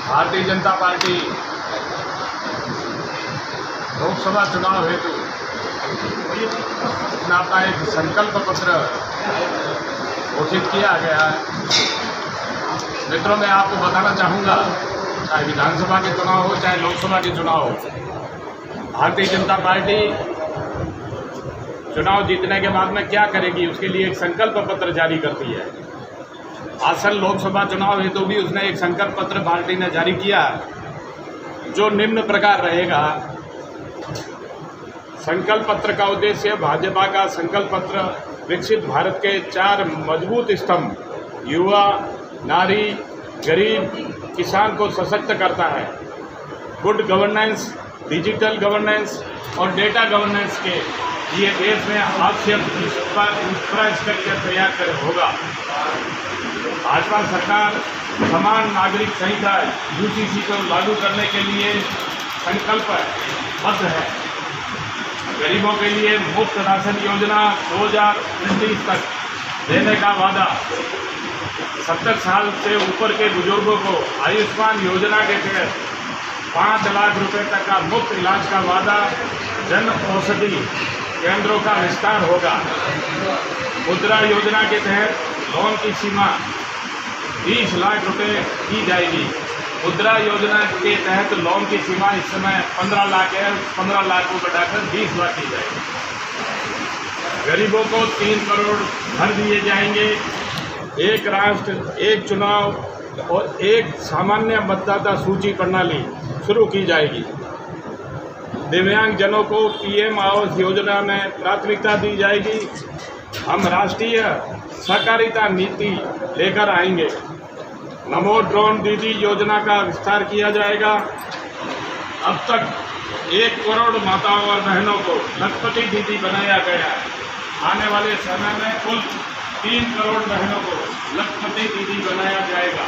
Bharatiya Janata party Lok Sabha चुनाव हेतु अपना एक संकल्प पत्र घोषित किया गया है। मित्रों, मैं आपको बताना चाहूँगा, चाहे विधानसभा के चुनाव हो चाहे लोकसभा के चुनाव हो, भारतीय जनता पार्टी चुनाव जीतने के बाद में क्या करेगी उसके लिए एक संकल्प पत्र जारी करती है। आसन लोकसभा चुनाव हेतु भी उसने एक संकल्प पत्र पार्टी ने जारी किया है, जो निम्न प्रकार रहेगा। संकल्प पत्र का उद्देश्य भाजपा का संकल्प पत्र विकसित भारत के 4 मजबूत स्तंभ युवा, नारी, गरीब, किसान को सशक्त करता है। गुड गवर्नेंस, डिजिटल गवर्नेंस और डेटा गवर्नेंस के लिए देश में आवश्यक इंफ्रास्ट्रक्चर तैयार कर होगा। भाजपा सरकार समान नागरिक संहिता यूसीसी को लागू करने के लिए संकल्पबद्ध है। गरीबों के लिए मुफ्त राशन योजना 2029 तक देने का वादा। 70 साल से ऊपर के बुजुर्गों को आयुष्मान योजना के तहत 5 लाख रुपए तक का मुफ्त इलाज का वादा। जन औषधि केंद्रों का विस्तार होगा। मुद्रा योजना के तहत लोन की सीमा 20 लाख रुपए की जाएगी। मुद्रा योजना के तहत लोन की सीमा इस समय 15 लाख है, 15 लाख को बढ़ाकर 20 लाख की जाएगी। गरीबों को 3 करोड़ घर दिए जाएंगे। एक राष्ट्र एक चुनाव और एक सामान्य मतदाता सूची प्रणाली शुरू की जाएगी। दिव्यांगजनों को पीएम आवास योजना में प्राथमिकता दी जाएगी। हम राष्ट्रीय सहकारिता नीति लेकर आएंगे। नमो ड्रोन दीदी योजना का विस्तार किया जाएगा। अब तक 1 करोड़ माताओं और बहनों को लखपति दीदी बनाया गया है। आने वाले समय में कुल 3 करोड़ बहनों को लखपति दीदी बनाया जाएगा।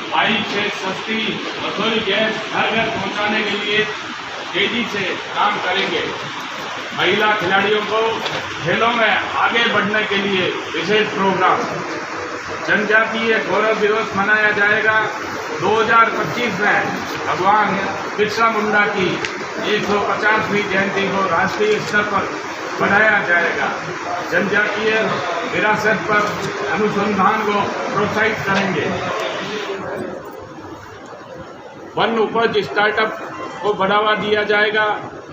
पाइप से सस्ती रसोई गैस घर घर पहुँचाने के लिए तेजी से काम करेंगे। महिला खिलाड़ियों को खेलों में आगे बढ़ने के लिए विशेष प्रोग्राम। जनजातीय गौरव दिवस मनाया जाएगा। 2025 में भगवान बिरसा मुंडा की 150वीं जयंती को राष्ट्रीय स्तर पर मनाया जाएगा। जनजातीय विरासत पर अनुसंधान को प्रोत्साहित करेंगे। वन उपज स्टार्टअप को बढ़ावा दिया जाएगा।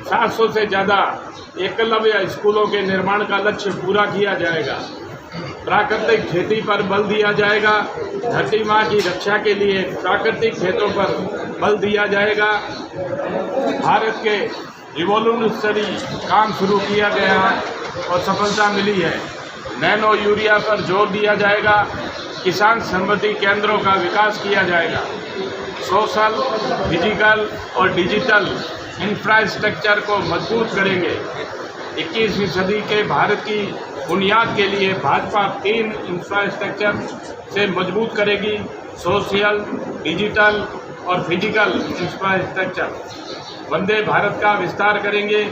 700 से ज़्यादा एकलव्य स्कूलों के निर्माण का लक्ष्य पूरा किया जाएगा। प्राकृतिक खेती पर बल दिया जाएगा। धरती माँ की रक्षा के लिए प्राकृतिक खेतों पर बल दिया जाएगा। भारत के रिवोल्यूशनरी काम शुरू किया गया है और सफलता मिली है। नैनो यूरिया पर जोर दिया जाएगा। किसान संबंधी केंद्रों का विकास किया जाएगा। सोशल, फिजिकल और डिजिटल इंफ्रास्ट्रक्चर को मजबूत करेंगे। 21वीं सदी के भारत की बुनियाद के लिए भाजपा 3 इंफ्रास्ट्रक्चर से मजबूत करेगी: सोशल, डिजिटल और फिजिकल इंफ्रास्ट्रक्चर। वंदे भारत का विस्तार करेंगे।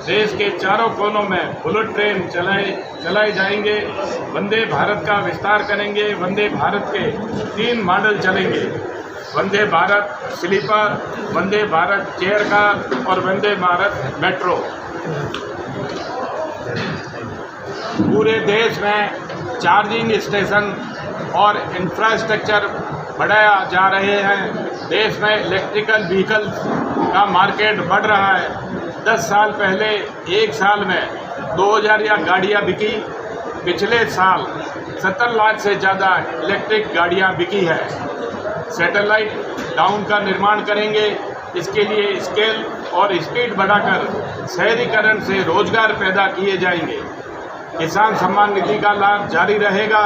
देश के चारों कोनों में बुलेट ट्रेन चलाए जाएंगे। वंदे भारत का विस्तार करेंगे। वंदे भारत के 3 मॉडल चलेंगे: Vande Bharat sleeper, Vande Bharat chair car और वंदे भारत मेट्रो। पूरे देश में चार्जिंग स्टेशन और इंफ्रास्ट्रक्चर बढ़ाया जा रहे हैं। देश में इलेक्ट्रिकल व्हीकल का मार्केट बढ़ रहा है। 10 साल पहले एक साल में 2000 गाड़ियाँ बिकी। पिछले साल 70 लाख से ज़्यादा इलेक्ट्रिक गाड़ियाँ बिकी है। सैटेलाइट टाउन का निर्माण करेंगे। इसके लिए स्केल और स्पीड बढ़ाकर शहरीकरण से रोजगार पैदा किए जाएंगे। किसान सम्मान निधि का लाभ जारी रहेगा।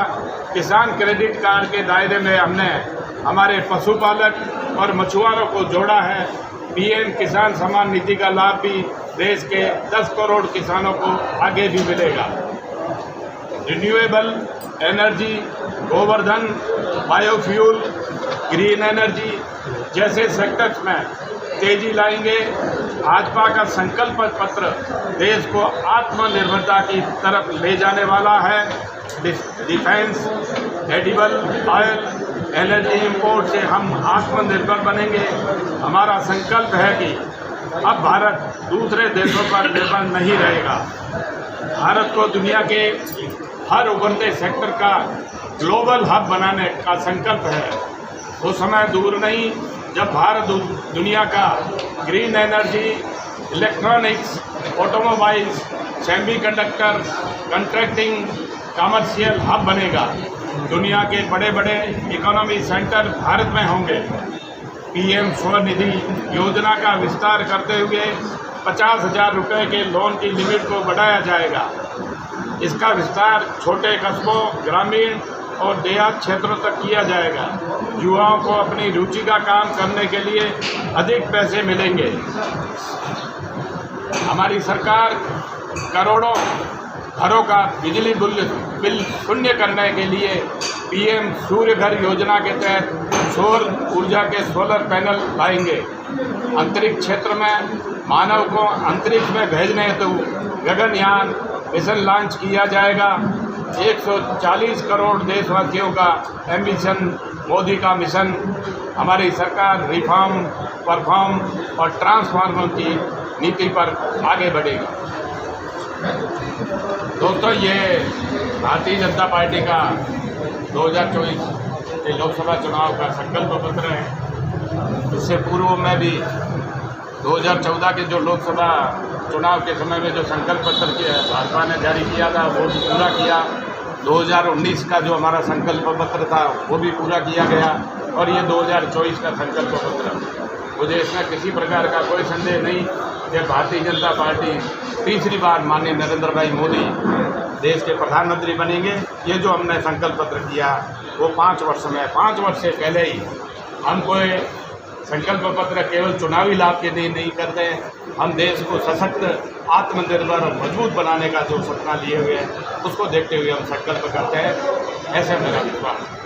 किसान क्रेडिट कार्ड के दायरे में हमने हमारे पशुपालक और मछुआरों को जोड़ा है। पीएम किसान सम्मान निधि का लाभ भी देश के 10 करोड़ किसानों को आगे भी मिलेगा। Renewable energy, Govardhan, biofuel, green energy जैसे सेक्टर्स में तेजी लाएंगे। भाजपा का संकल्प पत्र देश को आत्मनिर्भरता की तरफ ले जाने वाला है। Defence, edible oil, energy import से हम आत्मनिर्भर बनेंगे। हमारा संकल्प है कि अब भारत दूसरे देशों पर निर्भर नहीं रहेगा। भारत को दुनिया के हर उभरते सेक्टर का ग्लोबल हब बनाने का संकल्प है। वो समय दूर नहीं जब भारत दुनिया का green energy, electronics, automobiles, semiconductor, contracting, commercial hub बनेगा। दुनिया के बड़े बड़े इकोनॉमी सेंटर भारत में होंगे। पीएम स्वनिधि योजना का विस्तार करते हुए 50,000 रुपये के लोन की लिमिट को बढ़ाया जाएगा। इसका विस्तार छोटे कस्बों, ग्रामीण और देहात क्षेत्रों तक किया जाएगा। युवाओं को अपनी रुचि का काम करने के लिए अधिक पैसे मिलेंगे। हमारी सरकार करोड़ों घरों का बिजली बिल शून्य करने के लिए पीएम सूर्य घर योजना के तहत सौर ऊर्जा के सोलर पैनल लाएंगे। अंतरिक्ष क्षेत्र में मानव को अंतरिक्ष में भेजने हेतु गगनयान मिशन लॉन्च किया जाएगा। 140 करोड़ देशवासियों का एम्बिशन, मोदी का मिशन। हमारी सरकार रिफॉर्म, परफॉर्म और ट्रांसफॉर्म की नीति पर आगे बढ़ेगी। दोस्तों, ये भारतीय जनता पार्टी का 2024 के लोकसभा चुनाव का संकल्प पत्र है। इससे पूर्व में भी 2014 के जो लोकसभा चुनाव के समय में जो संकल्प पत्र भाजपा ने जारी किया था वो भी पूरा किया। 2019 का जो हमारा संकल्प पत्र था वो भी पूरा किया गया और ये 2024 का संकल्प पत्र। मुझे इसमें किसी प्रकार का कोई संदेह नहीं कि भारतीय जनता पार्टी तीसरी बार माननीय नरेंद्र भाई मोदी देश के प्रधानमंत्री बनेंगे। ये जो हमने संकल्प पत्र किया वो 5 वर्ष में, 5 वर्ष से पहले ही हम कोई संकल्प पत्र केवल चुनावी लाभ के लिए नहीं करते हैं। हम देश को सशक्त, आत्मनिर्भर और मजबूत बनाने का जो सपना लिए हुए हैं उसको देखते हुए हम संकल्प करते हैं। ऐसे मेरा विश्वास है।